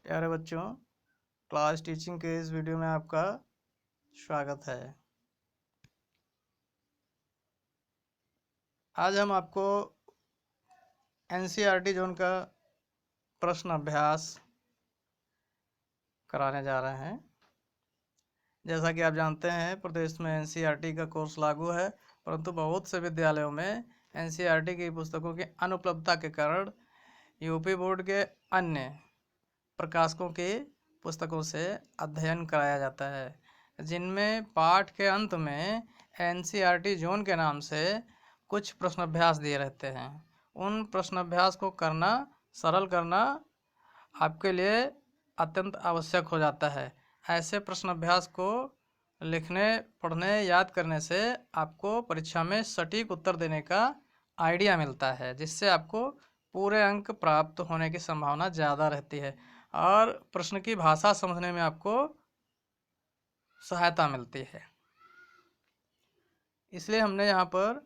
प्यारे बच्चों, class teaching के इस वीडियो में आपका स्वागत है। आज हम आपको एनसीईआरटी जोन का प्रश्न अभ्यास कराने जा रहे हैं। जैसा कि आप जानते हैं, प्रदेश में एनसीईआरटी का कोर्स लागू है, परंतु बहुत से विद्यालयों में एनसीईआरटी की पुस्तकों की अनुपलब्धता के कारण यूपी बोर्ड के अन्य प्रकाशकों की पुस्तकों से अध्ययन कराया जाता है, जिनमें पाठ के अंत में एनसीईआरटी जोन के नाम से कुछ प्रश्नाभ्यास दिए रहते हैं। उन प्रश्नाभ्यास को करना, सरल करना आपके लिए अत्यंत आवश्यक हो जाता है। ऐसे प्रश्नाभ्यास को लिखने, पढ़ने, याद करने से आपको परीक्षा में सटीक उत्तर देने का आइडिया मिलता है, जिससे आपको पूरे अंक प्राप्त होने की संभावना ज़्यादा रहती है और प्रश्न की भाषा समझने में आपको सहायता मिलती है। इसलिए हमने यहाँ पर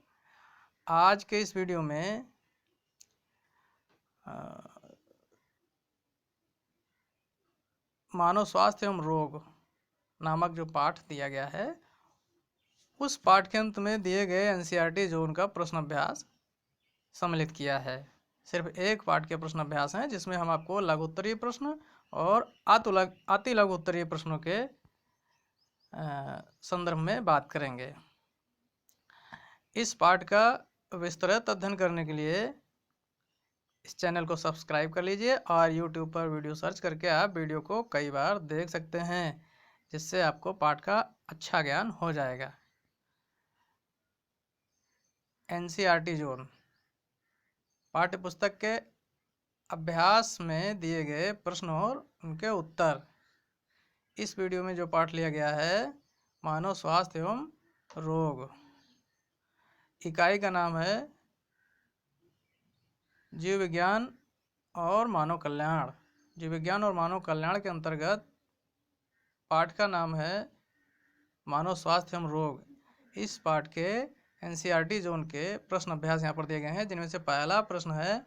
आज के इस वीडियो में मानव स्वास्थ्य एवं रोग नामक जो पाठ दिया गया है, उस पाठ के अंत में दिए गए एनसीईआरटी जोन का प्रश्न अभ्यास सम्मिलित किया है। सिर्फ एक पाठ के प्रश्न अभ्यास हैं, जिसमें हम आपको लघु उत्तरीय प्रश्न और अति लघु उत्तरीय प्रश्नों के संदर्भ में बात करेंगे। इस पाठ का विस्तृत अध्ययन करने के लिए इस चैनल को सब्सक्राइब कर लीजिए और YouTube पर वीडियो सर्च करके आप वीडियो को कई बार देख सकते हैं, जिससे आपको पाठ का अच्छा ज्ञान हो जाएगा। एनसीईआरटी जोन पाठ्य पुस्तक के अभ्यास में दिए गए प्रश्न और उनके उत्तर। इस वीडियो में जो पाठ लिया गया है, मानव स्वास्थ्य एवं रोग, इकाई का नाम है जीव विज्ञान और मानव कल्याण। जीव विज्ञान और मानव कल्याण के अंतर्गत पाठ का नाम है मानव स्वास्थ्य एवं रोग। इस पाठ के एनसीईआरटी जोन के प्रश्न अभ्यास यहाँ पर दिए गए हैं, जिनमें से पहला प्रश्न है,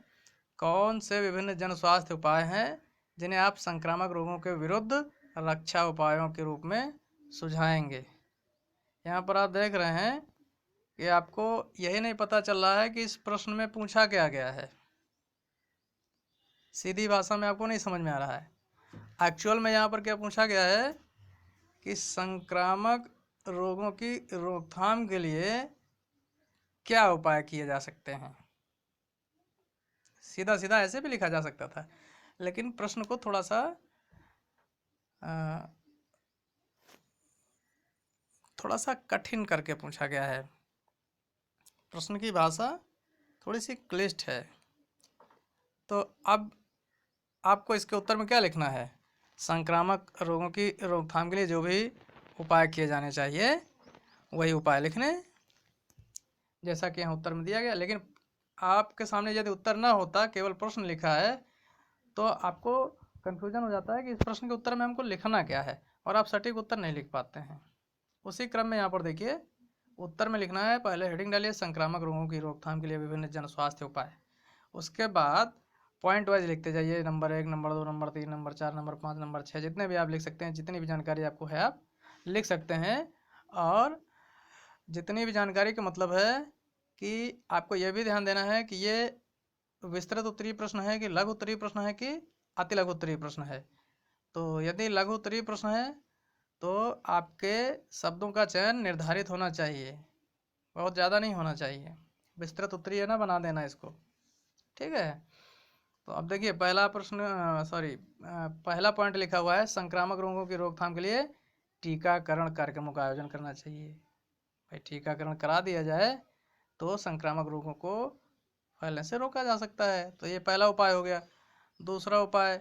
कौन से विभिन्न जन स्वास्थ्य उपाय हैं जिन्हें आप संक्रामक रोगों के विरुद्ध रक्षा उपायों के रूप में सुझाएंगे। यहाँ पर आप देख रहे हैं कि आपको यही नहीं पता चल रहा है कि इस प्रश्न में पूछा क्या गया है। सीधी भाषा में आपको नहीं समझ में आ रहा है। एक्चुअल में यहाँ पर क्या पूछा गया है कि संक्रामक रोगों की रोकथाम के लिए क्या उपाय किए जा सकते हैं। सीधा सीधा ऐसे भी लिखा जा सकता था, लेकिन प्रश्न को थोड़ा सा कठिन करके पूछा गया है। प्रश्न की भाषा थोड़ी सी क्लिष्ट है। तो अब आपको इसके उत्तर में क्या लिखना है? संक्रामक रोगों की रोकथाम के लिए जो भी उपाय किए जाने चाहिए, वही उपाय लिखने, जैसा कि यहाँ उत्तर में दिया गया। लेकिन आपके सामने यदि उत्तर ना होता, केवल प्रश्न लिखा है, तो आपको कन्फ्यूजन हो जाता है कि इस प्रश्न के उत्तर में हमको लिखना क्या है, और आप सटीक उत्तर नहीं लिख पाते हैं। उसी क्रम में यहाँ पर देखिए, उत्तर में लिखना है, पहले हेडिंग डालिए संक्रामक रोगों की रोकथाम के लिए विभिन्न जन स्वास्थ्य उपाय। उसके बाद पॉइंट वाइज लिखते जाइए, number 1, number 2, number 3, number 4, number 5, number 6, जितने भी आप लिख सकते हैं, जितनी भी जानकारी आपको है आप लिख सकते हैं। और जितनी भी जानकारी का मतलब है कि आपको यह भी ध्यान देना है कि ये विस्तृत उत्तरीय प्रश्न है कि लघु उत्तरीय प्रश्न है कि अति लघु उत्तरीय प्रश्न है। तो यदि लघु उत्तरीय प्रश्न है तो आपके शब्दों का चयन निर्धारित होना चाहिए, बहुत ज़्यादा नहीं होना चाहिए। विस्तृत उत्तरीय ना बना देना इसको, ठीक है। तो अब देखिए, पहला पॉइंट लिखा हुआ है, संक्रामक रोगों की रोकथाम के लिए टीकाकरण कार्यक्रमों का आयोजन करना चाहिए। भाई, टीकाकरण करा दिया जाए तो संक्रामक रोगों को फैलने से रोका जा सकता है। तो ये पहला उपाय हो गया। दूसरा उपाय,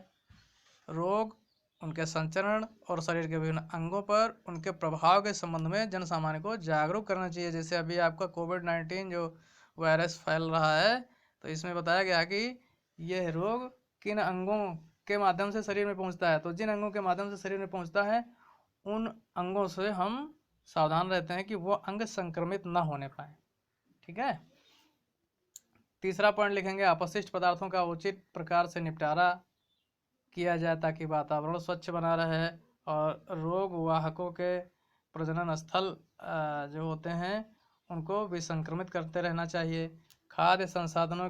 रोग, उनके संचरण और शरीर के विभिन्न अंगों पर उनके प्रभाव के संबंध में जन सामान्य को जागरूक करना चाहिए। जैसे अभी आपका कोविड-19 जो वायरस फैल रहा है, तो इसमें बताया गया कि यह रोग किन अंगों के माध्यम से शरीर में पहुंचता है। तो जिन अंगों के माध्यम से शरीर में पहुंचता है, उन अंगों से हम सावधान रहते हैं कि वो अंग संक्रमित ना होने पाए, ठीक है। तीसरा पॉइंट लिखेंगे, अपशिष्ट पदार्थों का उचित प्रकार से निपटारा। किया जाए ताकि वातावरण स्वच्छ बना रहे और रोग वाहकों के प्रजनन स्थल जो होते हैं उनको विसंक्रमित करते रहना चाहिए। खाद्य संसाधनों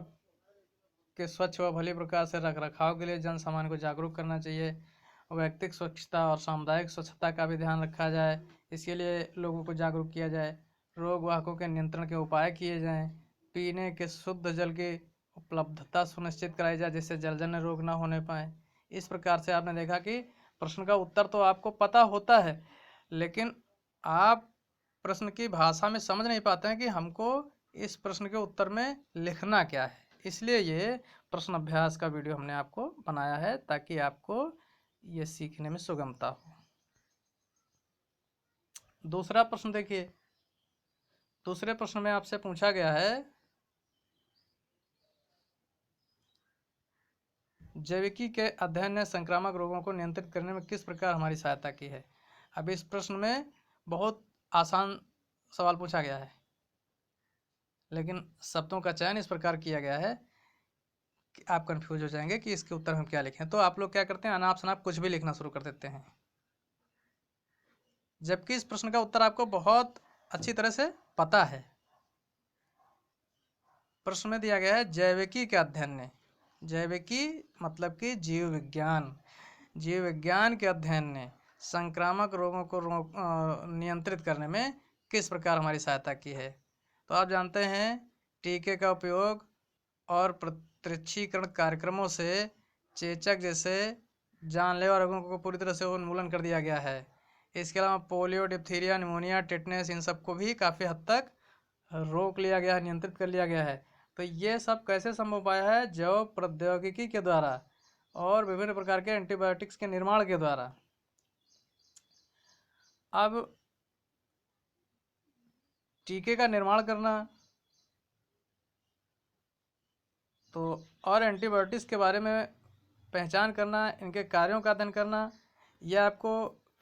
के स्वच्छ व भली प्रकार से रख रखाव के लिए जन सामान्य को जागरूक करना चाहिए। व्यक्तिगत स्वच्छता और सामुदायिक स्वच्छता का भी ध्यान रखा जाए, इसके लिए लोगों को जागरूक किया जाए। रोग वाहकों के नियंत्रण के उपाय किए जाएं। पीने के शुद्ध जल की उपलब्धता सुनिश्चित कराई जाए जिससे जलजन्य रोग ना होने पाए। इस प्रकार से आपने देखा कि प्रश्न का उत्तर तो आपको पता होता है, लेकिन आप प्रश्न की भाषा में समझ नहीं पाते हैं कि हमको इस प्रश्न के उत्तर में लिखना क्या है। इसलिए ये प्रश्न अभ्यास का वीडियो हमने आपको बनाया है ताकि आपको ये सीखने में सुगमता हो। दूसरा प्रश्न देखिए, दूसरे प्रश्न में आपसे पूछा गया है जैविकी के अध्ययन ने संक्रामक रोगों को नियंत्रित करने में किस प्रकार हमारी सहायता की है। अब इस प्रश्न में बहुत आसान सवाल पूछा गया है, लेकिन शब्दों का चयन इस प्रकार किया गया है कि आप कंफ्यूज हो जाएंगे कि इसके उत्तर हम क्या लिखें। तो आप लोग क्या करते हैं, अनाप शनाप कुछ भी लिखना शुरू कर देते हैं, जबकि इस प्रश्न का उत्तर आपको बहुत अच्छी तरह से पता है। प्रश्न में दिया गया है जैविकी के अध्ययन ने, जैविकी मतलब कि जीव विज्ञान, जीव विज्ञान के अध्ययन ने संक्रामक रोगों को नियंत्रित करने में किस प्रकार हमारी सहायता की है। तो आप जानते हैं टीके का उपयोग और प्रत्यक्षीकरण कार्यक्रमों से चेचक जैसे जानलेवा रोगों को पूरी तरह से उन्मूलन कर दिया गया है। इसके अलावा पोलियो, डिप्थीरिया, निमोनिया, टेटनस, इन सबको भी काफ़ी हद तक रोक लिया गया है, नियंत्रित कर लिया गया है। तो ये सब कैसे संभव पाया है, जैव प्रौद्योगिकी के द्वारा और विभिन्न प्रकार के एंटीबायोटिक्स के निर्माण के द्वारा। अब टीके का निर्माण करना तो और एंटीबायोटिक्स के बारे में पहचान करना, इनके कार्यों का अध्ययन करना, यह आपको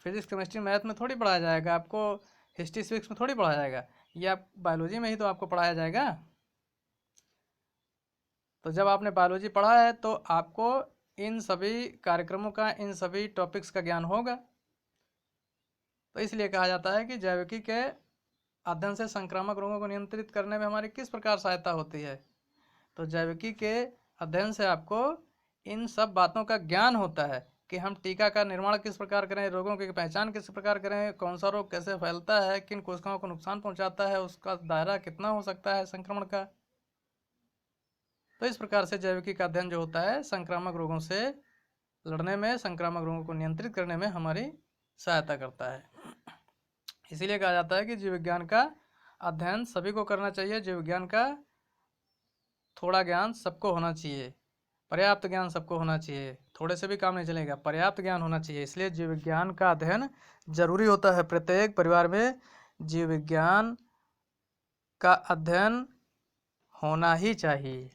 फिजिक्स, केमिस्ट्री, मैथ में थोड़ी पढ़ाया जाएगा, आपको हिस्ट्री, सिविक्स में थोड़ी पढ़ाया जाएगा, ये आप बायोलॉजी में ही तो आपको पढ़ाया जाएगा। तो जब आपने बायोलॉजी पढ़ा है तो आपको इन सभी कार्यक्रमों का, इन सभी टॉपिक्स का ज्ञान होगा। तो इसलिए कहा जाता है कि जैविकी के अध्ययन से संक्रामक रोगों को नियंत्रित करने में हमारी किस प्रकार सहायता होती है। तो जैविकी के अध्ययन से आपको इन सब बातों का ज्ञान होता है कि हम टीका का निर्माण किस प्रकार करें, रोगों की पहचान किस प्रकार करें, कौन सा रोग कैसे फैलता है, किन कोशिकाओं को नुकसान पहुंचाता है, उसका दायरा कितना हो सकता है संक्रमण का। तो इस प्रकार से जैविकी का अध्ययन जो होता है संक्रामक रोगों से लड़ने में, संक्रामक रोगों को नियंत्रित करने में हमारी सहायता करता है। इसीलिए कहा जाता है कि जीव विज्ञान का अध्ययन सभी को करना चाहिए। जीव विज्ञान का थोड़ा ज्ञान सबको होना चाहिए, पर्याप्त ज्ञान सबको होना चाहिए, थोड़े से भी काम नहीं चलेगा, पर्याप्त ज्ञान होना चाहिए। इसलिए जीव विज्ञान का अध्ययन जरूरी होता है। प्रत्येक परिवार में जीव विज्ञान का अध्ययन होना ही चाहिए।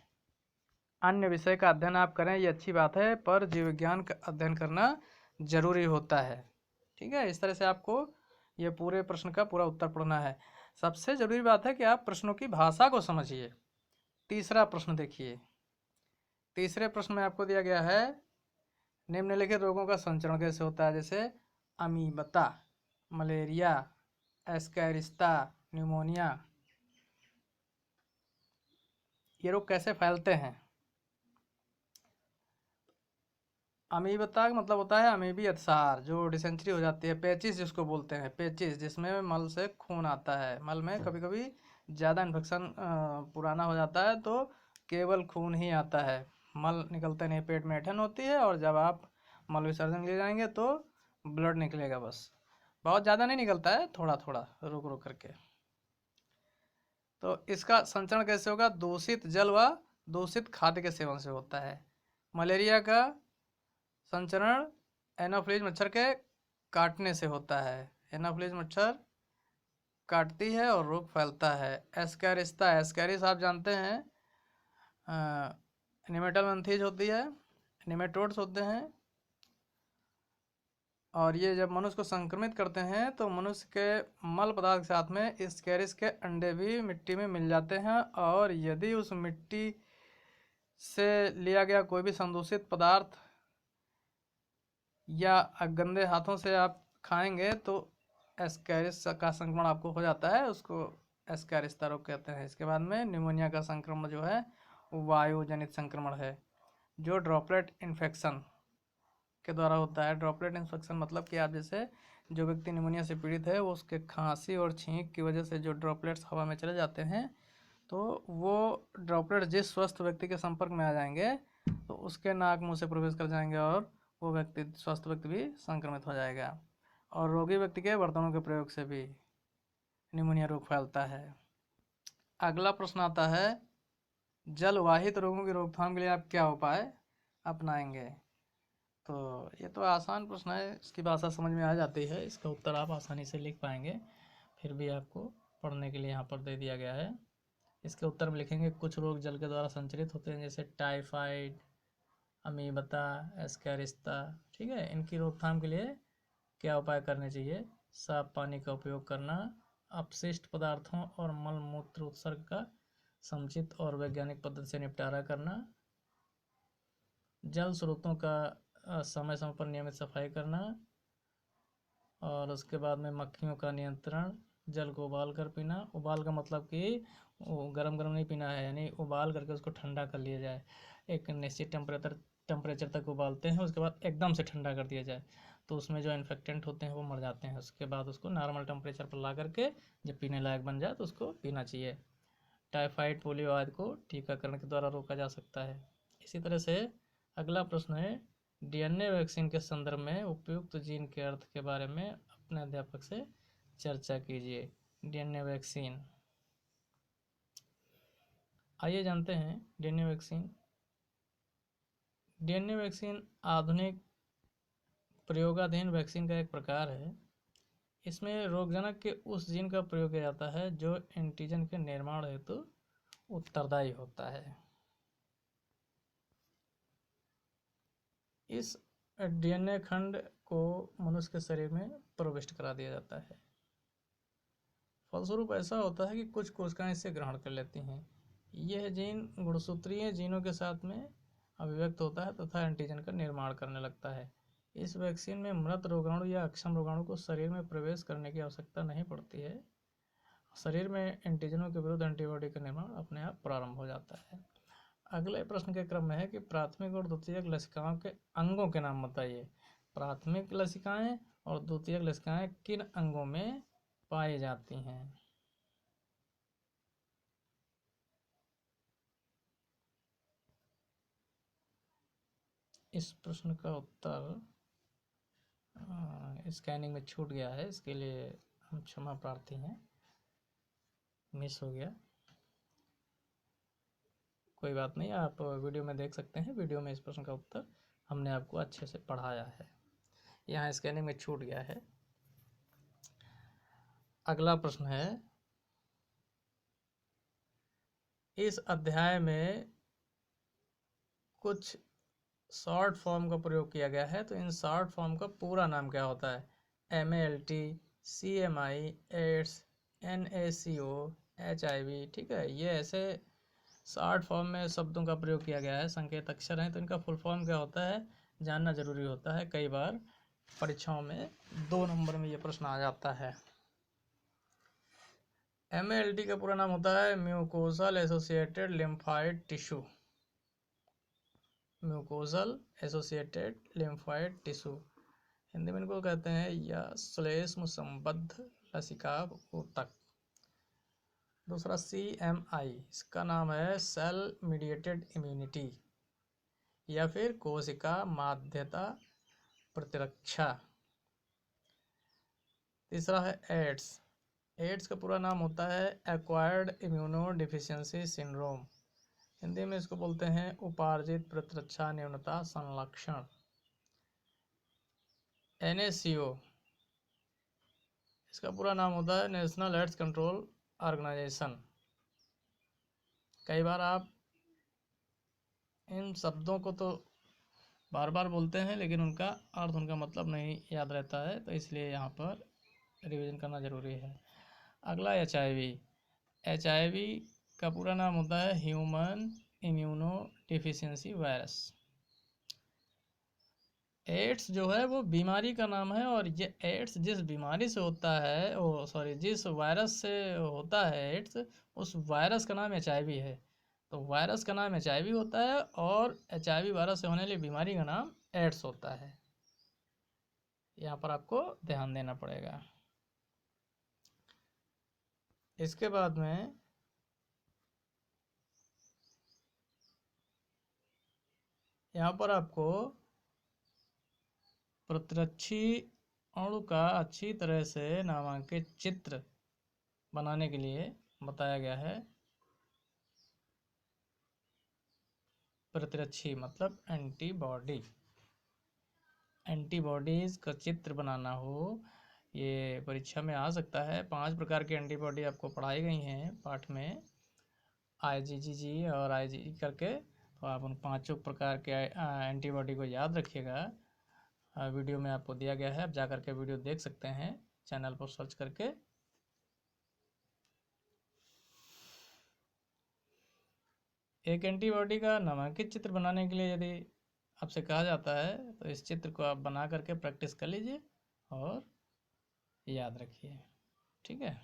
अन्य विषय का अध्ययन आप करें ये अच्छी बात है, पर जीव विज्ञान का अध्ययन करना जरूरी होता है। ठीक है, इस तरह से आपको ये पूरे प्रश्न का पूरा उत्तर पढ़ना है। सबसे जरूरी बात है कि आप प्रश्नों की भाषा को समझिए। तीसरा प्रश्न देखिए, तीसरे प्रश्न में आपको दिया गया है निम्नलिखित रोगों का संचरण कैसे होता है, जैसे अमीबता, मलेरिया, एस्कैरिस्ता, न्यूमोनिया, ये रोग कैसे फैलते हैं। अमीबता का मतलब होता है अमीबी अतिसार, जो डिसेंट्री हो जाती है, पेचिस जिसको बोलते हैं, पेचिस जिसमें मल से खून आता है। मल में कभी कभी ज़्यादा इन्फेक्शन पुराना हो जाता है तो केवल खून ही आता है, मल निकलते नहीं, पेट में ऐंठन होती है और जब आप मल विसर्जन ले जाएंगे तो ब्लड निकलेगा, बस बहुत ज़्यादा नहीं निकलता है, थोड़ा थोड़ा रुक रुक करके। तो इसका संचरण कैसे होगा, दूषित जल व दूषित खाद्य के सेवन से होता है। मलेरिया का संचरण एनाफ्लीज मच्छर के काटने से होता है, एनाफ्लीज मच्छर काटती है और रोग फैलता है। एस्कैरिस्ता, एस्कैरिस आप जानते हैं निमेटोमैंथीज होती है, निमेटोड्स होते हैं, और ये जब मनुष्य को संक्रमित करते हैं तो मनुष्य के मल पदार्थ के साथ में एस्कैरिस के अंडे भी मिट्टी में मिल जाते हैं, और यदि उस मिट्टी से लिया गया कोई भी संदूषित पदार्थ या गंदे हाथों से आप खाएंगे तो एस्कैरिस का संक्रमण आपको हो जाता है, उसको एस्कैरिस्ता रोग कहते हैं। इसके बाद में निमोनिया का संक्रमण जो है वो वायु जनित संक्रमण है, जो ड्रॉपलेट इन्फेक्शन के द्वारा होता है। ड्रॉपलेट इन्फेक्शन मतलब कि आप जैसे जो व्यक्ति निमोनिया से पीड़ित है वो उसके खांसी और छींक की वजह से जो ड्रॉपलेट्स हवा में चले जाते हैं, तो वो ड्रॉपलेट जिस स्वस्थ व्यक्ति के संपर्क में आ जाएंगे तो उसके नाक मुंह से प्रवेश कर जाएंगे और वो व्यक्ति, स्वस्थ व्यक्ति भी संक्रमित हो जाएगा। और रोगी व्यक्ति के बर्तनों के प्रयोग से भी निमोनिया रोग फैलता है। अगला प्रश्न आता है, जलवाहित रोगों की रोकथाम के लिए आप क्या उपाय अपनाएंगे? तो ये तो आसान प्रश्न है, इसकी भाषा समझ में आ जाती है, इसका उत्तर आप आसानी से लिख पाएंगे, फिर भी आपको पढ़ने के लिए यहाँ पर दे दिया गया है। इसके उत्तर में लिखेंगे, कुछ रोग जल के द्वारा संचरित होते हैं जैसे टाइफाइड, अमीबता, एस्कैरिस्ता। ठीक है, इनकी रोकथाम के लिए क्या उपाय करने चाहिए? साफ पानी का उपयोग करना, अपशिष्ट पदार्थों और मल मूत्र उत्सर्ग का समुचित और वैज्ञानिक पद्धति से निपटारा करना, जल स्रोतों का समय समय पर नियमित सफाई करना, और उसके बाद में मक्खियों का नियंत्रण, जल को उबाल कर पीना। उबाल का मतलब कि गरम गरम नहीं पीना है, यानी उबाल करके उसको ठंडा कर लिया जाए, एक निश्चित टेम्परेचर तक उबालते हैं, उसके बाद एकदम से ठंडा कर दिया जाए, तो उसमें जो इन्फेक्टेंट होते हैं वो मर जाते हैं। उसके बाद उसको नॉर्मल टेम्परेचर पर ला करके जब पीने लायक बन जाए तो उसको पीना चाहिए। टाइफाइड, पोलियो आदि को टीकाकरण के द्वारा रोका जा सकता है। इसी तरह से अगला प्रश्न है, डीएनए वैक्सीन के संदर्भ में उपयुक्त जीन के अर्थ के बारे में अपने अध्यापक से चर्चा कीजिए। डीएनए वैक्सीन, आइए जानते हैं डीएनए वैक्सीन। डीएनए वैक्सीन आधुनिक प्रयोगाधीन वैक्सीन का एक प्रकार है। इसमें रोगजनक के उस जीन का प्रयोग किया जाता है जो एंटीजन के निर्माण हेतु उत्तरदायी होता है। इस डीएनए खंड को मनुष्य के शरीर में प्रविष्ट करा दिया जाता है। फलस्वरूप ऐसा होता है कि कुछ कोशिकाएं इसे ग्रहण कर लेती हैं। यह जीन गुणसूत्रीय जीनों के साथ में अभिव्यक्त होता है तथा एंटीजन का निर्माण करने लगता है। इस वैक्सीन में मृत रोगाणु या अक्षम रोगाणु को शरीर में प्रवेश करने की आवश्यकता नहीं पड़ती है। शरीर में एंटीजनों के विरुद्ध एंटीबॉडी का निर्माण अपने आप प्रारंभ हो जाता है। अगले प्रश्न के क्रम में है कि प्राथमिक और द्वितीयक लसिकाओं के अंगों के नाम बताइए। प्राथमिक लसिकाएं और द्वितीयक लसिकाएं किन अंगों में पाई जाती हैं? इस प्रश्न का उत्तर स्कैनिंग में छूट गया है, इसके लिए हम क्षमा प्रार्थी हैं, मिस हो गया। कोई बात नहीं, आप वीडियो में देख सकते हैं, वीडियो में इस प्रश्न का उत्तर हमने आपको अच्छे से पढ़ाया है, यहाँ स्कैनिंग में छूट गया है। अगला प्रश्न है, इस अध्याय में कुछ शॉर्ट फॉर्म का प्रयोग किया गया है, तो इन शॉर्ट फॉर्म का पूरा नाम क्या होता है? MALT, CMI, AIDS, NaCO, HIV। ठीक है, ये ऐसे शॉर्ट फॉर्म में शब्दों का प्रयोग किया गया है, संकेत अक्षर हैं, तो इनका फुल फॉर्म क्या होता है जानना जरूरी होता है। कई बार परीक्षाओं में 2 नंबर में ये प्रश्न आ जाता है। MALT का पूरा नाम होता है mucosal associated lymphoid tissue. Mucosal associated lymphoid tissue, Hindi में इनको कहते हैं या श्लेष्म संबद्ध लसिका ऊतक। दूसरा CMI, इसका नाम है सेल मीडिएटेड इम्यूनिटी या फिर कोशिका माध्यता प्रतिरक्षा। तीसरा है एड्स। एड्स का पूरा नाम होता है acquired immuno deficiency syndrome, Hindi में इसको बोलते हैं उपार्जित प्रतिरक्षा न्यूनता संलक्षण। NaCO, इसका पूरा नाम होता है नेशनल एड्स कंट्रोल ऑर्गेनाइजेशन। कई बार आप इन शब्दों को तो बार बार बोलते हैं लेकिन उनका अर्थ, उनका मतलब नहीं याद रहता है, तो इसलिए यहाँ पर रिवीजन करना ज़रूरी है। अगला HIV का पूरा नाम होता है human immunodeficiency virus. AIDS जो है वो बीमारी का नाम है, और ये एड्स जिस बीमारी से होता है, ओ सॉरी, जिस वायरस से होता है एड्स, उस वायरस का नाम HIV है। तो वायरस का नाम HIV होता है, और HIV वायरस से होने वाली बीमारी का नाम एड्स होता है। यहाँ पर आपको ध्यान देना पड़ेगा। इसके बाद में यहाँ पर आपको प्रतिरक्षी अणु का अच्छी तरह से नामांकित चित्र बनाने के लिए बताया गया है। प्रतिरक्षी मतलब एंटीबॉडी, एंटीबॉडीज का चित्र बनाना हो, ये परीक्षा में आ सकता है। 5 प्रकार की एंटीबॉडी आपको पढ़ाई गई हैं पाठ में, IgG और IgE करके। तो आप उन 5 प्रकार के एंटीबॉडी को याद रखिएगा। वीडियो में आपको दिया गया है, आप जा करके वीडियो देख सकते हैं चैनल पर सर्च करके। एक एंटीबॉडी का नामांकित चित्र बनाने के लिए यदि आपसे कहा जाता है तो इस चित्र को आप बना करके प्रैक्टिस कर लीजिए और याद रखिए, ठीक है।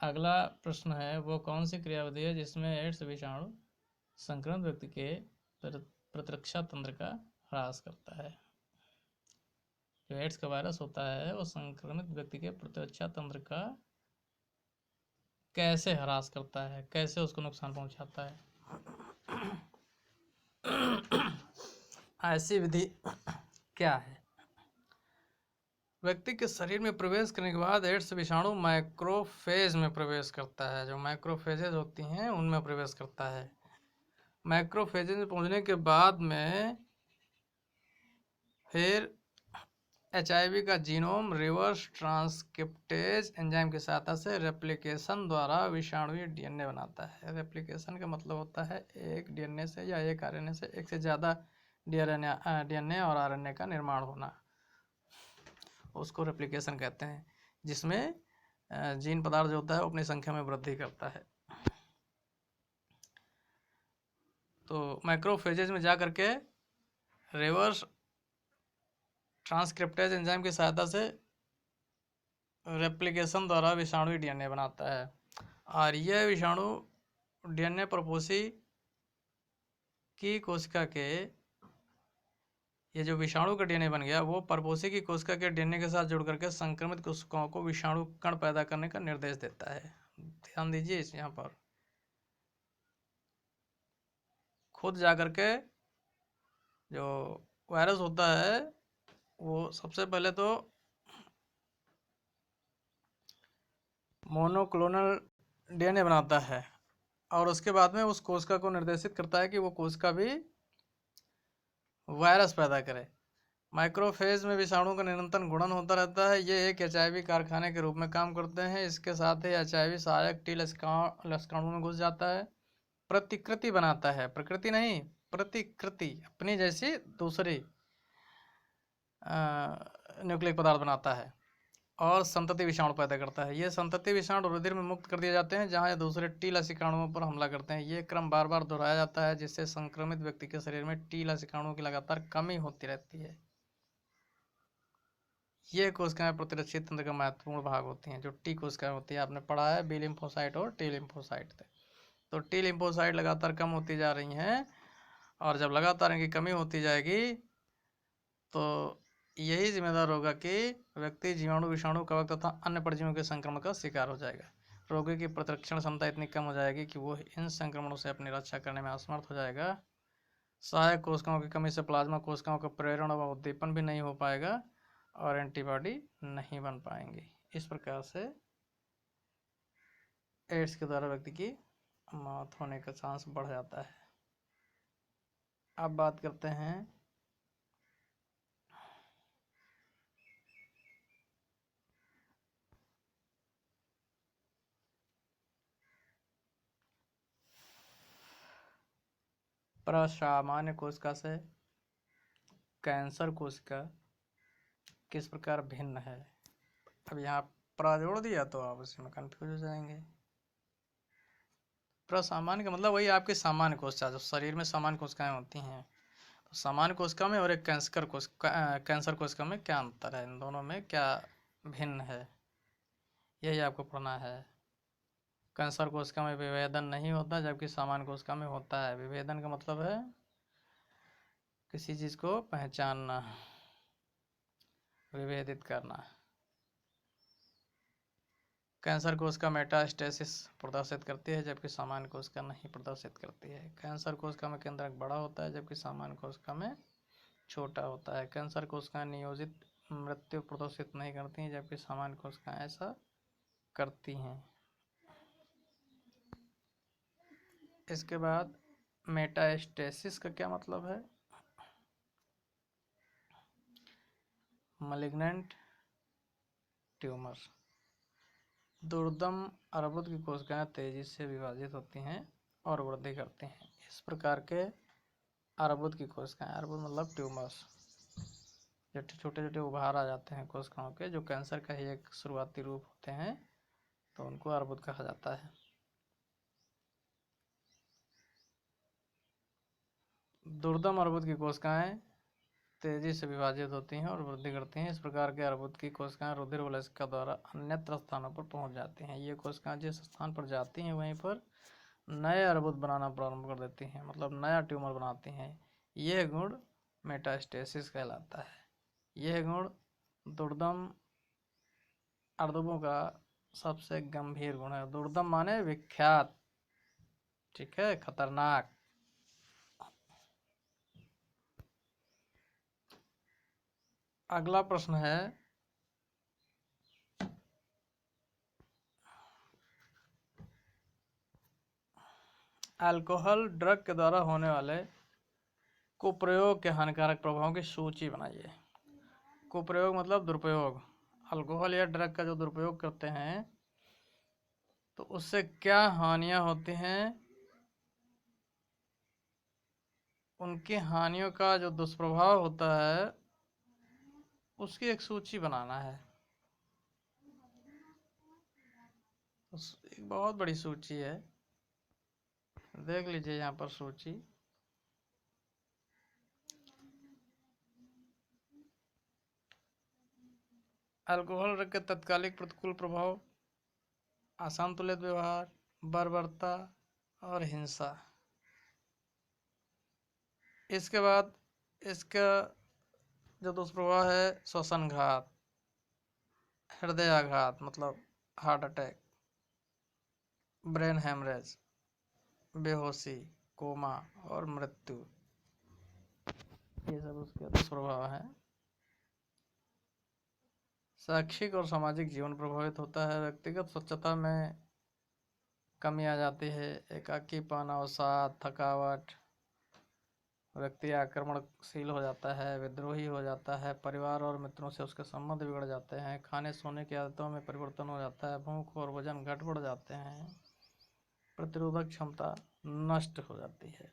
अगला प्रश्न है, वो कौन सी क्रियाविधि है जिसमें एड्स विषाणु संक्रमित व्यक्ति के प्रतिरक्षा तंत्र का ह्रास करता है। जो एड्स का वायरस होता है वो संक्रमित व्यक्ति के प्रतिरक्षा तंत्र का कैसे ह्रास करता है, कैसे उसको नुकसान पहुंचाता है। ऐसी विधि क्या है? व्यक्ति के शरीर में प्रवेश करने के बाद एड्स विषाणु मैक्रोफेज में प्रवेश करता है। जो मैक्रोफेजेज होती हैं उनमें प्रवेश करता है। मैक्रोफेजेज में पहुंचने के बाद में फिर HIV का जीनोम रिवर्स ट्रांसक्रिप्टेज एंजाइम की सहायता से रेप्लिकेशन द्वारा विषाणुई DNA बनाता है। रेप्लिकेशन का मतलब होता है एक DNA से या एक RNA से एक से ज़्यादा DNA और RNA का निर्माण होना, उसको रेप्लिकेशन कहते हैं, जिसमें जीन पदार्थ जो होता है वो अपनी संख्या में वृद्धि करता है। तो मैक्रोफेजेज में जा करके रिवर्स ट्रांसक्रिप्टेज एंजाइम की सहायता से रेप्लिकेशन द्वारा विषाणु DNA बनाता है, और यह विषाणु DNA प्रपोसी की कोशिका के, ये जो विषाणु का DNA बन गया वो प्रपोसी की कोशिका के DNA के साथ जुड़ करके संक्रमित कोशिकाओं को विषाणु कण पैदा करने का निर्देश देता है। ध्यान दीजिए इस यहाँ पर खुद जा करके जो वायरस होता है वो सबसे पहले तो मोनोक्लोनल DNA बनाता है, और उसके बाद में उस कोशिका को निर्देशित करता है कि वो कोशिका भी वायरस पैदा करे। माइक्रोफेज में विषाणु का निरंतर गुणन होता रहता है। ये एक HIV कारखाने के रूप में काम करते हैं। इसके साथ ही HIV सहायक T लक्षणाणु में घुस जाता है, प्रतिकृति बनाता है, प्रकृति नहीं, प्रतिकृति, अपनी जैसी दूसरी न्यूक्लिक पदार्थ बनाता है और संतति विषाणु पैदा करता है। ये संतति विषाणु रुधिर में मुक्त कर दिए जाते हैं, जहाँ ये दूसरे T लसिकाणुओं पर हमला करते हैं। ये क्रम बार बार दोहराया जाता है, जिससे संक्रमित व्यक्ति के शरीर में T लसिकाणुओं की लगातार कमी होती रहती है। ये कोशिकाएं प्रतिरक्षी तंत्र का महत्वपूर्ण भाग होती हैं। जो T कोशिकाएं होती है, आपने पढ़ा है बी लिम्फोसाइट और T लिम्फोसाइट थे। तो T लिम्फोसाइट लगातार कम होती जा रही हैं, और जब लगातार इनकी कमी होती जाएगी तो यही जिम्मेदार होगा कि व्यक्ति जीवाणु, विषाणु, कवक तथा अन्य परजीवियों के संक्रमण का शिकार हो जाएगा। रोगी की प्रतिरक्षण क्षमता इतनी कम हो जाएगी कि वो इन संक्रमणों से अपनी रक्षा करने में असमर्थ हो जाएगा। सहायक कोशिकाओं की कमी से प्लाज्मा कोशिकाओं का प्रेरण व उद्दीपन भी नहीं हो पाएगा और एंटीबॉडी नहीं बन पाएंगी। इस प्रकार से एड्स के द्वारा व्यक्ति की मौत होने का चांस बढ़ जाता है। अब बात करते हैं प्रसामान्य कोशिका से कैंसर कोशिका किस प्रकार भिन्न है। अब यहाँ प्रा जोड़ दिया तो आप उसमें कंफ्यूज हो जाएंगे। प्रसामान्य का मतलब वही आपकी सामान्य कोशिका, जो शरीर में सामान्य कोशिकाएं होती हैं। तो सामान्य कोशिका में और एक कैंसर कोशिका में क्या अंतर है, इन दोनों में क्या भिन्न है, यही आपको पढ़ना है। कैंसर कोशिका में विभेदन नहीं होता जबकि सामान्य कोशिका में होता है। विभेदन का मतलब है किसी चीज को पहचानना, विभेदित करना। कैंसर कोशिका मेटास्टेसिस प्रदर्शित करती है जबकि सामान्य कोशिका नहीं प्रदर्शित करती है। कैंसर कोशिका में केंद्रक बड़ा होता है जबकि सामान्य कोशिका में छोटा होता है। कैंसर कोशिकाएं नियोजित मृत्यु प्रदर्शित नहीं करती हैं जबकि सामान्य कोशिकाएं ऐसा करती हैं। इसके बाद मेटास्टेसिस का क्या मतलब है? Malignant tumour. दुर्दम अर्बुद की कोशिकाएं तेजी से विभाजित होती हैं और वृद्धि करती हैं। इस प्रकार के अर्बुद की कोशिकाएं, अर्बुद मतलब ट्यूमर्स, छोटे छोटे उभार आ जाते हैं कोशिकाओं के, जो कैंसर का ही एक शुरुआती रूप होते हैं, तो उनको अर्बुद कहा जाता है। दुर्दम अर्बुद की कोशिकाएं तेजी से विभाजित होती हैं और वृद्धि करती हैं। इस प्रकार के अर्बुद की कोशिकाएं रुधिर वलयिका द्वारा अन्यत्र स्थानों पर पहुंच जाती हैं। ये कोशिकाएं जिस स्थान पर जाती हैं वहीं पर नए अर्बुद बनाना प्रारंभ कर देती हैं, मतलब नया ट्यूमर बनाती हैं। यह गुण मेटास्टेसिस कहलाता है। यह गुण दुर्दम अर्बुदों का सबसे गंभीर गुण है। दुर्दम माने विख्यात, ठीक है, खतरनाक। अगला प्रश्न है, अल्कोहल ड्रग के द्वारा होने वाले कुप्रयोग के हानिकारक प्रभावों की सूची बनाइए। कुप्रयोग मतलब दुरुपयोग। अल्कोहल या ड्रग का जो दुरुपयोग करते हैं तो उससे क्या हानियां होती हैं, उनकी हानियों का जो दुष्प्रभाव होता है उसकी एक सूची बनाना है। एक बहुत बड़ी सूची है, देख लीजिए यहाँ पर सूची। अल्कोहल ड्रग के तत्कालिक प्रतिकूल प्रभाव, असंतुलित व्यवहार, बर्बरता और हिंसा। इसके बाद इसका जो दुष्प्रभाव है, श्वसन घात, हृदयाघात मतलब हार्ट अटैक, ब्रेन हेमरेज, बेहोशी, कोमा और मृत्यु, ये सब उसके दुष्प्रभाव हैं। शैक्षिक और सामाजिक जीवन प्रभावित होता है। व्यक्तिगत स्वच्छता में कमी आ जाती है। एकाकीपन, अवसाद, थकावट, व्यक्ति आक्रमणशील हो जाता है, विद्रोही हो जाता है, परिवार और मित्रों से उसके संबंध बिगड़ जाते हैं, खाने सोने की आदतों में परिवर्तन हो जाता है, भूख और वजन घट बढ़ जाते हैं, प्रतिरोधक क्षमता नष्ट हो जाती है,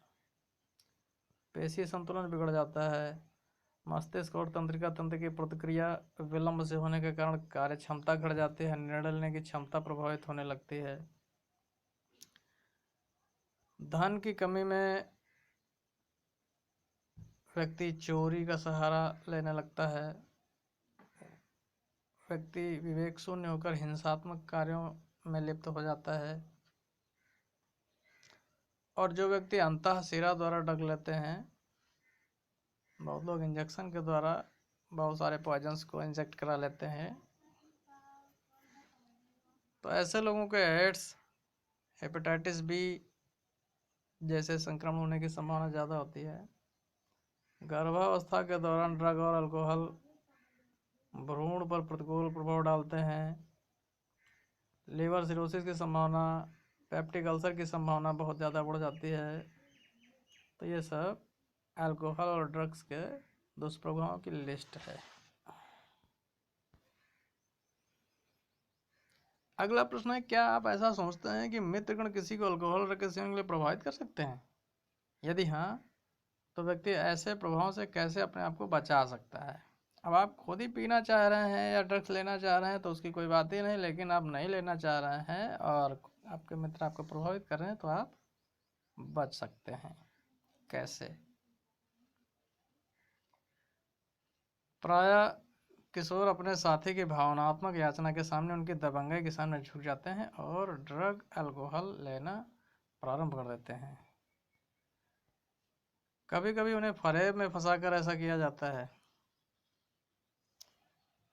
पेशी संतुलन बिगड़ जाता है, मस्तिष्क और तंत्रिका तंत्र की प्रतिक्रिया विलंब से होने के कारण कार्य क्षमता घट जाती है, निर्णय लेने की क्षमता प्रभावित होने लगती है। धन की कमी में व्यक्ति चोरी का सहारा लेने लगता है। व्यक्ति विवेक शून्य होकर हिंसात्मक कार्यों में लिप्त हो जाता है। और जो व्यक्ति अंतः शिरा द्वारा ड्रग लेते हैं, बहुत लोग इंजेक्शन के द्वारा बहुत सारे पॉइजन्स को इंजेक्ट करा लेते हैं, तो ऐसे लोगों के एड्स, हेपेटाइटिस बी जैसे संक्रमण होने की संभावना ज़्यादा होती है। गर्भावस्था के दौरान ड्रग और अल्कोहल भ्रूण पर प्रतिकूल प्रभाव डालते हैं। लीवर सिरोसिस की संभावना, पेप्टिक अल्सर की संभावना बहुत ज़्यादा बढ़ जाती है। तो ये सब अल्कोहल और ड्रग्स के दुष्प्रभावों की लिस्ट है। अगला प्रश्न है, क्या आप ऐसा सोचते हैं कि मित्रगण किसी को अल्कोहल ड्रग के सेवन के लिए प्रभावित कर सकते हैं? यदि हाँ, तो व्यक्ति ऐसे प्रभावों से कैसे अपने आप को बचा सकता है? अब आप खुद ही पीना चाह रहे हैं या ड्रग्स लेना चाह रहे हैं तो उसकी कोई बात ही नहीं, लेकिन आप नहीं लेना चाह रहे हैं और आपके मित्र आपको प्रभावित कर रहे हैं तो आप बच सकते हैं। कैसे? प्रायः किशोर अपने साथी की भावनात्मक याचना के सामने, उनकी दबंगई के सामने झुक जाते हैं और ड्रग अल्कोहल लेना प्रारंभ कर देते हैं। कभी कभी उन्हें फरेब में फंसाकर ऐसा किया जाता है।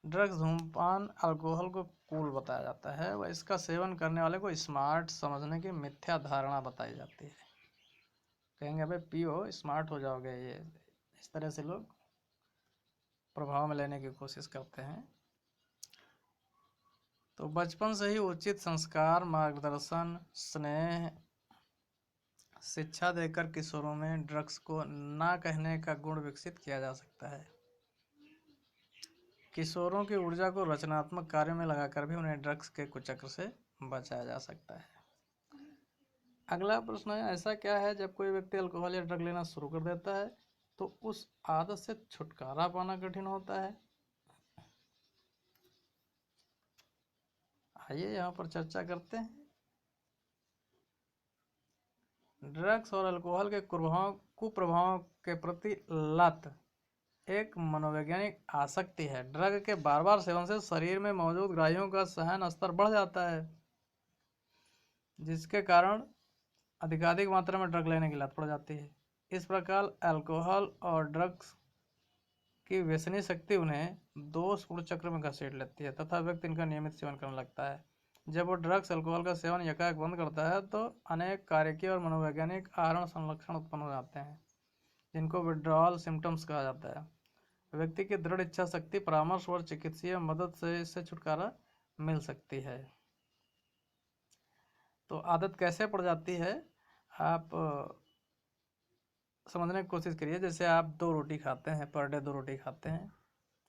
ड्रग्स, धूम्रपान, अल्कोहल को कूल बताया जाता है व इसका सेवन करने वाले को स्मार्ट समझने की मिथ्या धारणा बताई जाती है। कहेंगे अबे पियो स्मार्ट हो जाओगे, ये इस तरह से लोग प्रभाव में लेने की कोशिश करते हैं। तो बचपन से ही उचित संस्कार, मार्गदर्शन, स्नेह, शिक्षा देकर किशोरों में ड्रग्स को ना कहने का गुण विकसित किया जा सकता है। किशोरों की ऊर्जा को रचनात्मक कार्य में लगाकर भी उन्हें ड्रग्स के कुचक्र से बचाया जा सकता है। अगला प्रश्न है, ऐसा क्या है जब कोई व्यक्ति अल्कोहल या ड्रग लेना शुरू कर देता है तो उस आदत से छुटकारा पाना कठिन होता है? आइए यहाँ पर चर्चा करते हैं। ड्रग्स और अल्कोहल के कुप्रभावों के प्रति लत एक मनोवैज्ञानिक आसक्ति है। ड्रग के बार बार सेवन से शरीर में मौजूद ग्राहियों का सहन स्तर बढ़ जाता है, जिसके कारण अधिकाधिक मात्रा में ड्रग लेने की लत पड़ जाती है। इस प्रकार अल्कोहल और ड्रग्स की व्यसनी शक्ति उन्हें दोषपूर्ण चक्र में घसीट लेती है तथा व्यक्ति इनका नियमित सेवन करने लगता है। जब वो ड्रग्स अल्कोहल का सेवन एकाएक बंद करता है तो अनेक कार्यकीय और मनोवैज्ञानिक आहरण संलक्षण उत्पन्न हो जाते हैं, जिनको विड्रॉल सिम्टम्स कहा जाता है। व्यक्ति की दृढ़ इच्छा शक्ति, परामर्श और चिकित्सीय मदद से इससे छुटकारा मिल सकती है। तो आदत कैसे पड़ जाती है आप समझने की कोशिश करिए। जैसे आप 2 रोटी खाते हैं, पर डे 2 रोटी खाते हैं,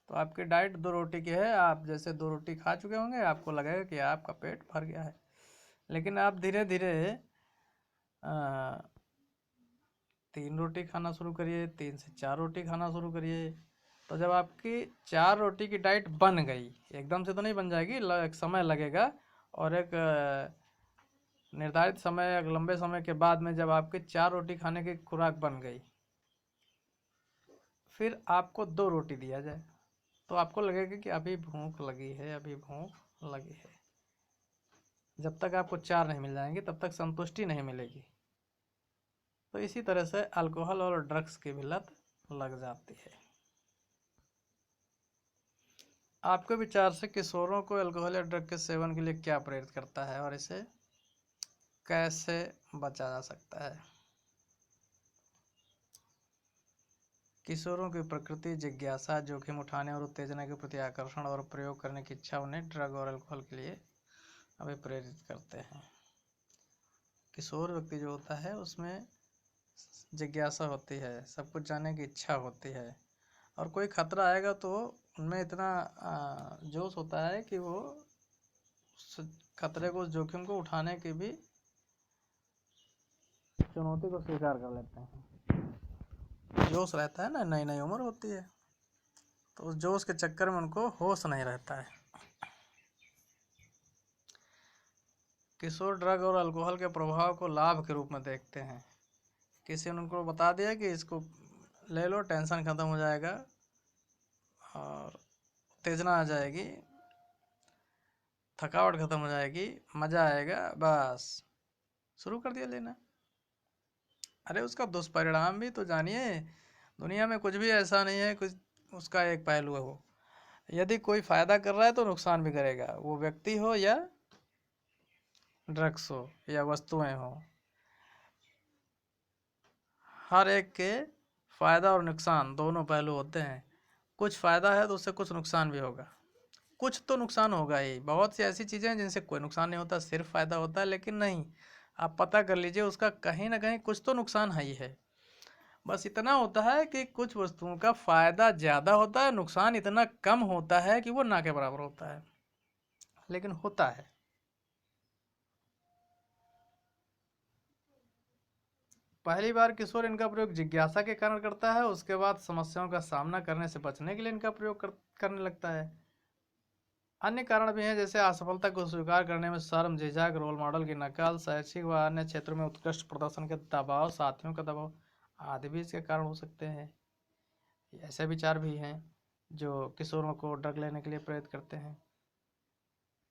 तो आपकी डाइट 2 रोटी की है। आप जैसे 2 रोटी खा चुके होंगे, आपको लगेगा कि आपका पेट भर गया है, लेकिन आप धीरे धीरे 3 रोटी खाना शुरू करिए, 3 से 4 रोटी खाना शुरू करिए। तो जब आपकी 4 रोटी की डाइट बन गई, एकदम से तो नहीं बन जाएगी, एक समय लगेगा, और एक निर्धारित समय, एक लंबे समय के बाद में जब आपकी 4 रोटी खाने की खुराक बन गई, फिर आपको 2 रोटी दिया जाए तो आपको लगेगा कि अभी भूख लगी है, अभी भूख लगी है। जब तक आपको 4 नहीं मिल जाएंगे तब तक संतुष्टि नहीं मिलेगी। तो इसी तरह से अल्कोहल और ड्रग्स की भी लत लग जाती है। आपके विचार से किशोरों को अल्कोहल या ड्रग के सेवन के लिए क्या प्रेरित करता है और इसे कैसे बचा जा सकता है? किशोरों की प्रकृति, जिज्ञासा, जोखिम उठाने और उत्तेजना के प्रति आकर्षण और प्रयोग करने की इच्छा उन्हें ड्रग और अल्कोहल के लिए अभी प्रेरित करते हैं। किशोर व्यक्ति जो होता है उसमें जिज्ञासा होती है, सब कुछ जानने की इच्छा होती है, और कोई खतरा आएगा तो उनमें इतना जोश होता है कि वो उस खतरे को, उस जोखिम को उठाने की भी चुनौती को स्वीकार कर लेते हैं। जोश रहता है ना, नई नई उम्र होती है, तो उस जोश के चक्कर में उनको होश नहीं रहता है। किशोर ड्रग और अल्कोहल के प्रभाव को लाभ के रूप में देखते हैं। किसी ने उनको बता दिया कि इसको ले लो, टेंशन खत्म हो जाएगा और उत्तेजना आ जाएगी, थकावट खत्म हो जाएगी, मज़ा आएगा, बस शुरू कर दिया लेना। अरे उसका दुष्परिणाम भी तो जानिए। दुनिया में कुछ भी ऐसा नहीं है कुछ उसका एक पहलू हो। यदि कोई फायदा कर रहा है तो नुकसान भी करेगा, वो व्यक्ति हो या ड्रग्स हो या वस्तुएं हो। हर एक के फायदा और नुकसान दोनों पहलू होते हैं। कुछ फायदा है तो उससे कुछ नुकसान भी होगा, कुछ तो नुकसान होगा ही। बहुत सी ऐसी चीज़ें हैं जिनसे कोई नुकसान नहीं होता, सिर्फ फायदा होता है, लेकिन नहीं, आप पता कर लीजिए उसका कहीं ना कहीं कुछ तो नुकसान है ही है। बस इतना होता है कि कुछ वस्तुओं का फायदा ज़्यादा होता है, नुकसान इतना कम होता है कि वो ना के बराबर होता है, लेकिन होता है। पहली बार किशोर इनका प्रयोग जिज्ञासा के कारण करता है, उसके बाद समस्याओं का सामना करने से बचने के लिए इनका प्रयोग करने लगता है। अन्य कारण भी हैं, जैसे असफलता को स्वीकार करने में शर्म, झिझक, रोल मॉडल की नकल, शैक्षिक व अन्य क्षेत्रों में उत्कृष्ट प्रदर्शन के दबाव, साथियों का दबाव आदि भी इसके कारण हो सकते हैं। ऐसे विचार भी हैं। जो किशोरों को ड्रग लेने के लिए प्रेरित करते हैं।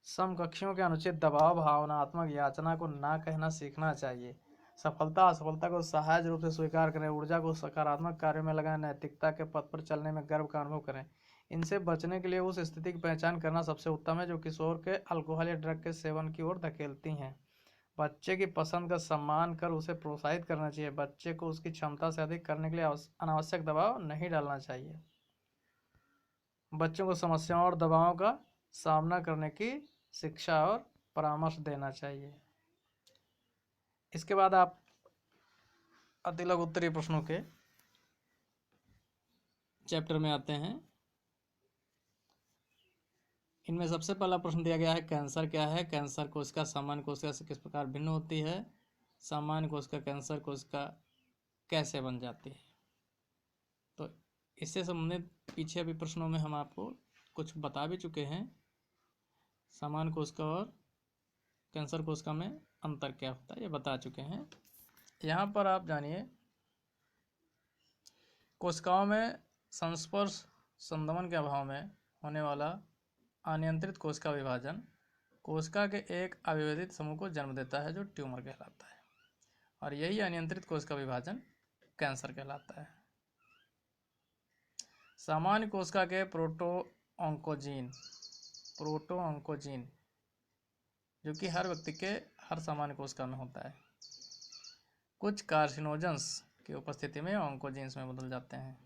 समकक्षियों के अनुचित दबाव, भावनात्मक याचना को ना कहना सीखना चाहिए। सफलता असफलता को सहज रूप से स्वीकार करें, ऊर्जा को सकारात्मक कार्यों में लगाएं, नैतिकता के पथ पर चलने में गर्व का अनुभव करें। इनसे बचने के लिए उस स्थिति की पहचान करना सबसे उत्तम है जो किशोर के अल्कोहल या ड्रग के सेवन की ओर धकेलती हैं। बच्चे की पसंद का सम्मान कर उसे प्रोत्साहित करना चाहिए। बच्चे को उसकी क्षमता से अधिक करने के लिए अनावश्यक दबाव नहीं डालना चाहिए। बच्चों को समस्याओं और दबावों का सामना करने की शिक्षा और परामर्श देना चाहिए। इसके बाद आप अतिलघु उत्तरीय प्रश्नों के चैप्टर में आते हैं। इनमें सबसे पहला प्रश्न दिया गया है कैंसर क्या है। कैंसर कोशिका सामान्य कोशिका से किस प्रकार भिन्न होती है। सामान्य कोशिका कैंसर कोशिका कैसे बन जाती है। तो इससे संबंधित पीछे अभी प्रश्नों में हम आपको कुछ बता भी चुके हैं। सामान्य कोशिका और कैंसर कोशिका में अंतर क्या होता है ये बता चुके हैं। यहाँ पर आप जानिए कोशिकाओं में संस्पर्श संदमन के अभाव में होने वाला अनियंत्रित कोशिका विभाजन कोशिका के एक अविभजित समूह को जन्म देता है जो ट्यूमर कहलाता है, और यही अनियंत्रित कोशिका विभाजन कैंसर कहलाता है। सामान्य कोशिका के प्रोटोऑन्कोजीन जो कि हर व्यक्ति के हर सामान्य कोशिका में होता है, कुछ कार्सिनोजेंस की उपस्थिति में ऑन्कोजीन्स में बदल जाते हैं।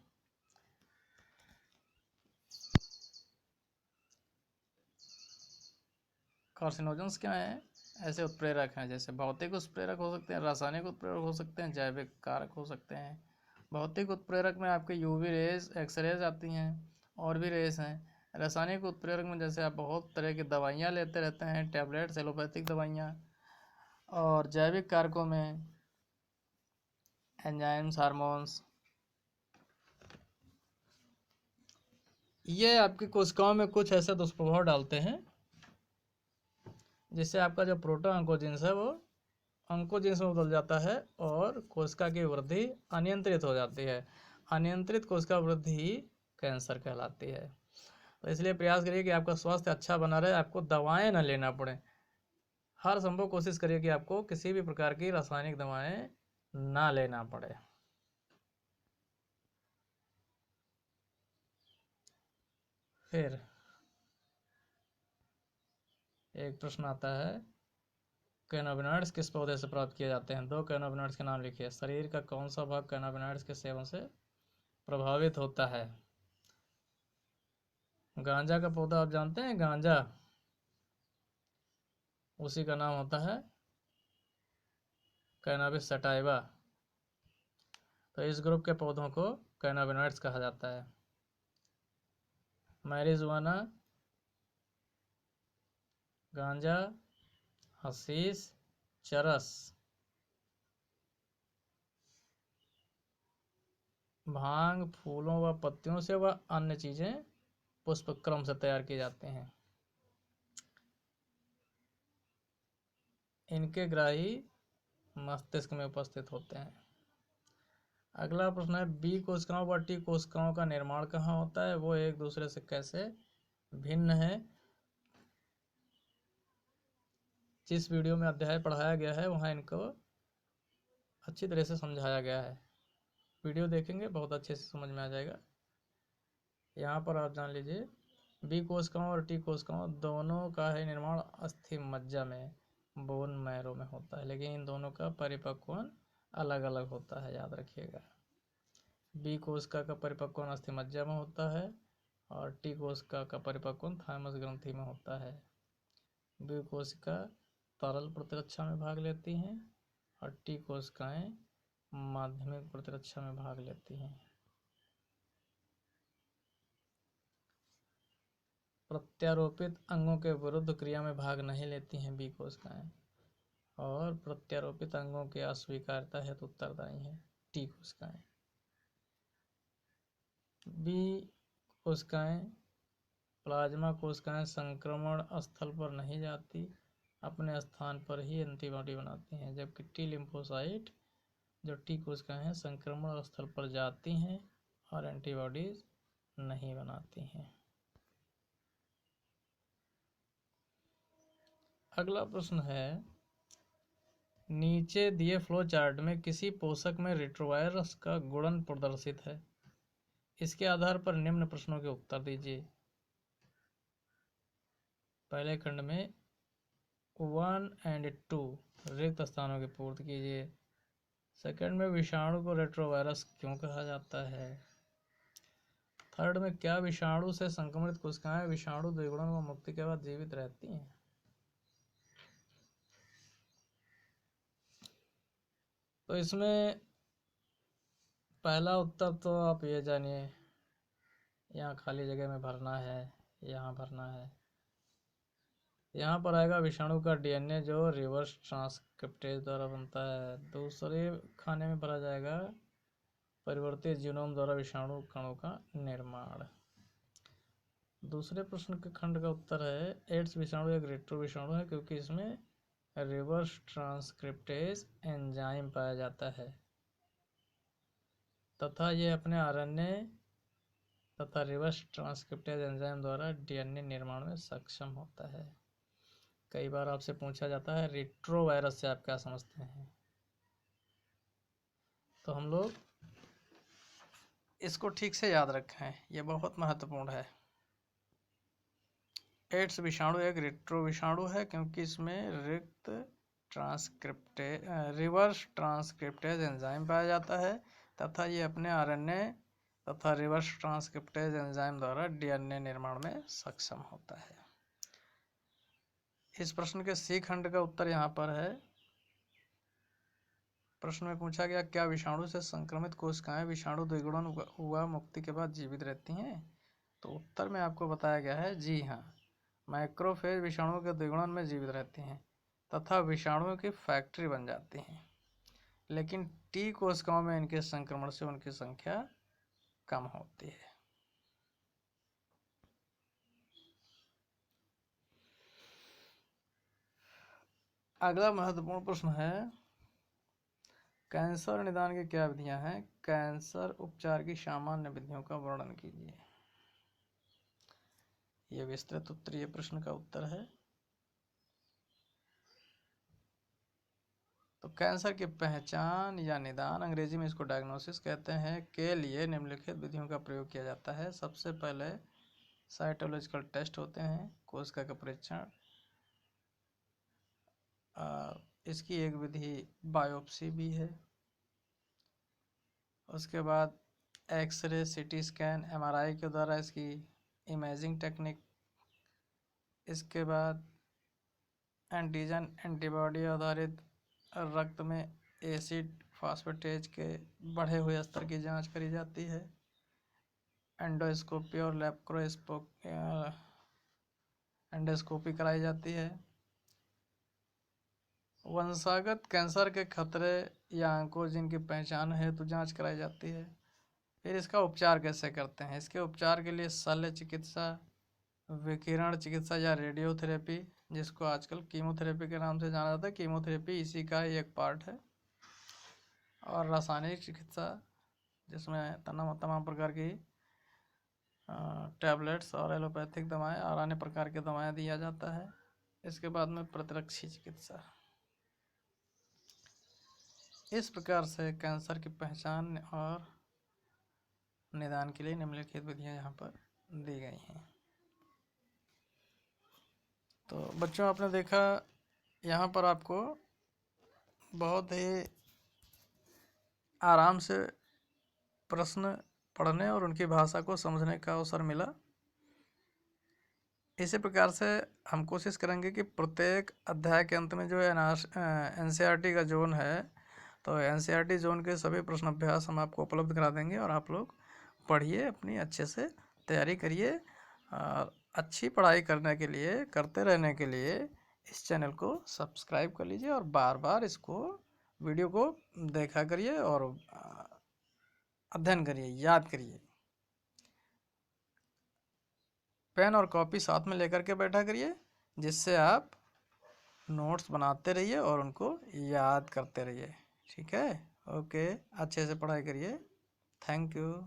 कार्सिनोजेंस क्या है? ऐसे उत्प्रेरक हैं जैसे भौतिक उत्प्रेरक हो सकते हैं, रासायनिक उत्प्रेरक हो सकते हैं, जैविक कारक हो सकते हैं। भौतिक उत्प्रेरक में आपके यूवी रेज, एक्सरेज आती हैं और भी रेज हैं। रासायनिक उत्प्रेरक में जैसे आप बहुत तरह की दवाइयाँ लेते रहते हैं, टैबलेट्स, एलोपैथिक दवाइयाँ। और जैविक कारकों में एंजाइम्स, हार्मोन्स, ये आपकी कोशिकाओं में कुछ ऐसे दुष्प्रभाव डालते हैं जिससे आपका जो प्रोटोऑन्कोजीन्स है वो ऑन्कोजीन्स में बदल जाता है और कोशिका की वृद्धि अनियंत्रित हो जाती है। अनियंत्रित कोशिका वृद्धि ही कैंसर कहलाती है। तो इसलिए प्रयास करिए कि आपका स्वास्थ्य अच्छा बना रहे, आपको दवाएं न लेना पड़े। हर संभव कोशिश करिए कि आपको किसी भी प्रकार की रासायनिक दवाएं ना लेना पड़े। फिर एक प्रश्न आता है कैनाबिनॉइड्स किस पौधे से प्राप्त किए जाते हैं। 2 कैनाबिनॉइड्स के नाम लिखिए। शरीर का कौन सा भाग कैनाबिनॉइड्स के सेवन से प्रभावित होता है। गांजा का पौधा आप जानते हैं, गांजा, उसी का नाम होता है कैनाबिस सटाइवा। तो इस ग्रुप के पौधों को कैनाबिनॉइड्स कहा जाता है। मैरिजुआना, गांजा, हशीश, चरस, भांग फूलों व पत्तियों से व अन्य चीजें पुष्प क्रम से तैयार किए जाते हैं। इनके ग्राही मस्तिष्क में उपस्थित होते हैं। अगला प्रश्न है बी कोशिकाओं व टी कोशिकाओं का निर्माण कहाँ होता है, वो एक दूसरे से कैसे भिन्न है। जिस वीडियो में अध्याय पढ़ाया गया है वहाँ इनको अच्छी तरह से समझाया गया है। वीडियो देखेंगे बहुत अच्छे से समझ में आ जाएगा। यहाँ पर आप जान लीजिए बी कोशिकाओं और टी कोशिकाओं दोनों का है निर्माण अस्थि मज्जा में, बोन मैरो में होता है, लेकिन इन दोनों का परिपक्वन अलग अलग होता है, याद रखिएगा। बी कोशिका का परिपक्वन अस्थि मज्जा में होता है और टी कोशिका का परिपक्वन थाइमस ग्रंथि में होता है। बी कोशिका तरल प्रतिरक्षा में भाग लेती हैं और टी कोशिकाएं माध्यमिक प्रतिरक्षा में भाग लेती हैं। प्रत्यारोपित अंगों के विरुद्ध क्रिया में भाग नहीं लेती हैं बी कोशिकाएं, और प्रत्यारोपित अंगों की अस्वीकार्यता हेतु उत्तरदायी हैं टी कोशिकाएं। बी कोशिकाएं प्लाज्मा कोशिकाएं संक्रमण स्थल पर नहीं जाती, अपने स्थान पर ही एंटीबॉडी बनाती हैं, जबकि टी लिम्फोसाइट जो टी कोशिकाएं हैं संक्रमण स्थल पर जाती हैं और एंटीबॉडीज नहीं बनाती हैं। अगला प्रश्न है, नीचे दिए फ्लो चार्ट में किसी पोषक में रेट्रोवायरस का गुणन प्रदर्शित है। इसके आधार पर निम्न प्रश्नों के उत्तर दीजिए। पहले खंड में 1 और 2 रिक्त स्थानों की पूर्ति कीजिए। सेकंड में विषाणु को रेट्रोवायरस क्यों कहा जाता है। थर्ड में क्या विषाणु से संक्रमित कोशिकाएं विषाणु द्विगुणन व मुक्ति के बाद जीवित रहती हैं। तो इसमें पहला उत्तर तो आप ये जानिए, यहाँ खाली जगह में भरना है, यहाँ भरना है। यहाँ पर आएगा विषाणु का डीएनए जो रिवर्स ट्रांसक्रिप्टेज द्वारा बनता है। दूसरे खाने में भरा जाएगा परिवर्तित जीनोम द्वारा विषाणु कणों का निर्माण। दूसरे प्रश्न के खंड का उत्तर है, एड्स विषाणु एक रेट्रो विषाणु है क्योंकि इसमें रिवर्स ट्रांसक्रिप्टेज एंजाइम पाया जाता है तथा ये अपने आरएनए तथा रिवर्स ट्रांसक्रिप्टेज एंजाइम द्वारा डीएनए निर्माण में सक्षम होता है। कई बार आपसे पूछा जाता है रेट्रोवायरस से आप क्या समझते हैं, तो हम लोग इसको ठीक से याद रखें, यह बहुत महत्वपूर्ण है। एड्स विषाणु एक रेट्रो विषाणु है क्योंकि इसमें रिवर्स ट्रांसक्रिप्टेज एंजाइम पाया जाता है तथा ये अपने आरएनए तथा रिवर्स ट्रांसक्रिप्टेज एंजाइम द्वारा डीएनए निर्माण में सक्षम होता है। इस प्रश्न के सी खंड का उत्तर यहाँ पर है। प्रश्न में पूछा गया, क्या विषाणु से संक्रमित कोशिकाएं विषाणु द्विगुणन हुआ मुक्ति के बाद जीवित रहती हैं। तो उत्तर में आपको बताया गया है, जी हाँ, मैक्रोफेज विषाणुओं के द्विगुणन में जीवित रहती हैं तथा विषाणुओं की फैक्ट्री बन जाती हैं, लेकिन टी कोशिकाओं में इनके संक्रमण से उनकी संख्या कम होती है। अगला महत्वपूर्ण प्रश्न है, कैंसर निदान की क्या विधियां हैं। कैंसर उपचार की सामान्य विधियों का वर्णन कीजिए। यह विस्तृत उत्तरीय प्रश्न का उत्तर है। तो कैंसर की पहचान या निदान, अंग्रेजी में इसको डायग्नोसिस कहते हैं, के लिए निम्नलिखित विधियों का प्रयोग किया जाता है। सबसे पहले साइटोलॉजिकल टेस्ट होते हैं, कोशिका का परीक्षण। इसकी एक विधि बायोप्सी भी है। उसके बाद एक्सरे, सीटी स्कैन, एमआरआई के द्वारा इसकी इमेजिंग टेक्निक। इसके बाद एंटीजन एंटीबॉडी आधारित रक्त में एसिड फास्फेटेज के बढ़े हुए स्तर की जांच करी जाती है। एंडोस्कोपी और एंडोस्कोपी कराई जाती है। वंशागत कैंसर के खतरे या अंकों जिनकी पहचान है तो जांच कराई जाती है। फिर इसका उपचार कैसे करते हैं। इसके उपचार के लिए शल्य चिकित्सा, विकिरण चिकित्सा या रेडियोथेरेपी, जिसको आजकल कीमोथेरेपी के नाम से जाना जाता है, कीमोथेरेपी इसी का ही एक पार्ट है। और रासायनिक चिकित्सा, जिसमें तमाम प्रकार की टैबलेट्स और एलोपैथिक दवाएं और अन्य प्रकार की दवाएं दिया जाता है। इसके बाद में प्रतिरक्षी चिकित्सा। इस प्रकार से कैंसर की पहचान और निदान के लिए निम्नलिखित विधियां यहाँ पर दी गई हैं। तो बच्चों, आपने देखा यहाँ पर आपको बहुत ही आराम से प्रश्न पढ़ने और उनकी भाषा को समझने का अवसर मिला। इसी प्रकार से हम कोशिश करेंगे कि प्रत्येक अध्याय के अंत में जो है एनसीईआरटी का जोन है, तो एनसीईआरटी जोन के सभी प्रश्न अभ्यास हम आपको उपलब्ध करा देंगे और आप लोग पढ़िए, अपनी अच्छे से तैयारी करिए। अच्छी पढ़ाई करने के लिए, करते रहने के लिए इस चैनल को सब्सक्राइब कर लीजिए और बार बार इसको वीडियो को देखा करिए और अध्ययन करिए, याद करिए। पेन और कॉपी साथ में लेकर के बैठा करिए, जिससे आप नोट्स बनाते रहिए और उनको याद करते रहिए। ठीक है, ओके, अच्छे से पढ़ाई करिए। Thank you.